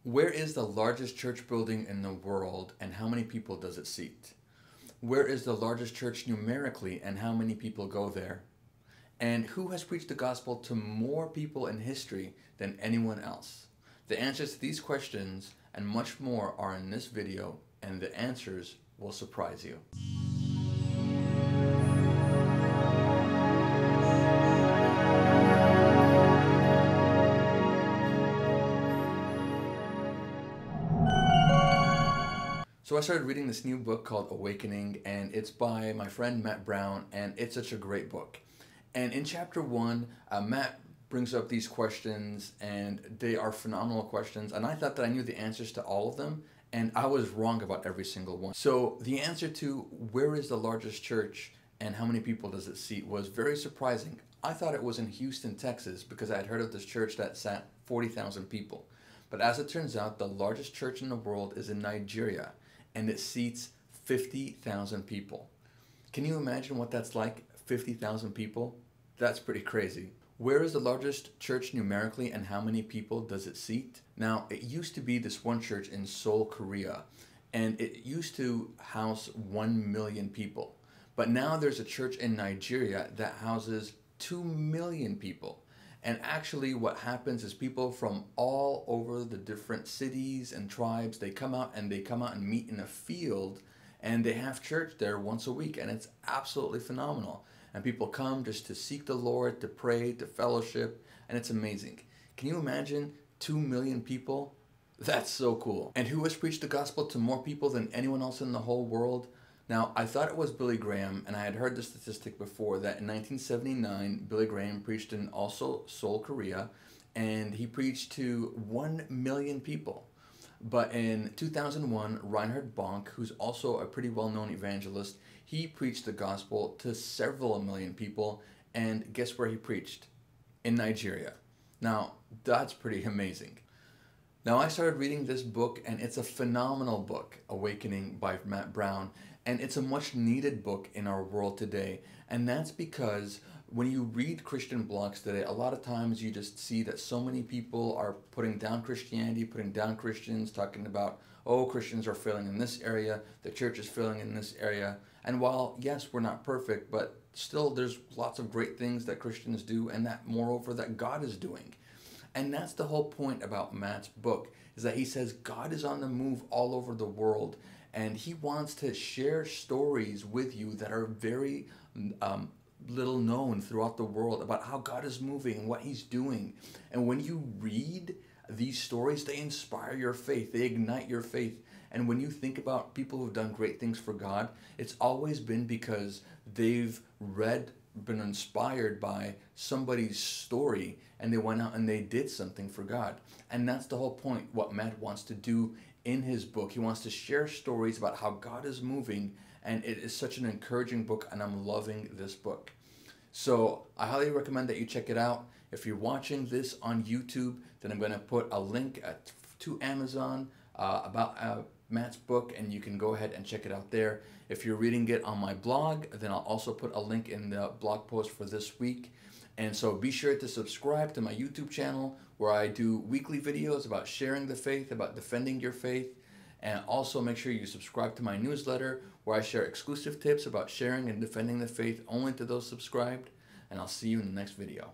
Where is the largest church building in the world and how many people does it seat? Where is the largest church numerically and how many people go there? And who has preached the gospel to more people in history than anyone else? The answers to these questions and much more are in this video, and the answers will surprise you. So I started reading this new book called Awakening, and it's by my friend Matt Brown, and it's such a great book. And in chapter 1, Matt brings up these questions, and they are phenomenal questions, and I thought that I knew the answers to all of them, and I was wrong about every single one. So the answer to where is the largest church and how many people does it seat was very surprising. I thought it was in Houston, Texas, because I had heard of this church that sat 40,000 people. But as it turns out, the largest church in the world is in Nigeria, and it seats 50,000 people. Can you imagine what that's like, 50,000 people? That's pretty crazy. Where is the largest church numerically and how many people does it seat? Now, it used to be this one church in Seoul, Korea, and it used to house 1 million people. But now there's a church in Nigeria that houses 2 million people. And actually what happens is people from all over the different cities and tribes, they come out and meet in a field, and they have church there once a week, and it's absolutely phenomenal. And people come just to seek the Lord, to pray, to fellowship, and it's amazing. Can you imagine 2 million people? That's so cool. And who has preached the gospel to more people than anyone else in the whole world? Now, I thought it was Billy Graham, and I had heard the statistic before that in 1979, Billy Graham preached in also Seoul, Korea, and he preached to 1 million people. But in 2001, Reinhard Bonk, who's also a pretty well-known evangelist, he preached the gospel to several million people, and guess where he preached? In Nigeria. Now, that's pretty amazing. Now, I started reading this book, and it's a phenomenal book, Awakening by Matt Brown, and it's a much needed book in our world today. And that's because when you read Christian blogs today, a lot of times you just see that so many people are putting down Christianity, putting down Christians, talking about, oh, Christians are failing in this area, the church is failing in this area. And while, yes, we're not perfect, but still there's lots of great things that Christians do, and that moreover that God is doing. And that's the whole point about Matt's book, is that he says God is on the move all over the world, and he wants to share stories with you that are very little known throughout the world about how God is moving and what he's doing. And when you read these stories, they inspire your faith, they ignite your faith. And when you think about people who've done great things for God, it's always been because they've been inspired by somebody's story, and they went out and they did something for God. And that's the whole point, what Matt wants to do in his book. He wants to share stories about how God is moving, and it is such an encouraging book, and I'm loving this book. So I highly recommend that you check it out. If you're watching this on YouTube, then I'm going to put a link to Amazon about Matt's book, and you can go ahead and check it out there. If you're reading it on my blog, then I'll also put a link in the blog post for this week. And so be sure to subscribe to my YouTube channel, where I do weekly videos about sharing the faith, about defending your faith. And also make sure you subscribe to my newsletter, where I share exclusive tips about sharing and defending the faith only to those subscribed. And I'll see you in the next video.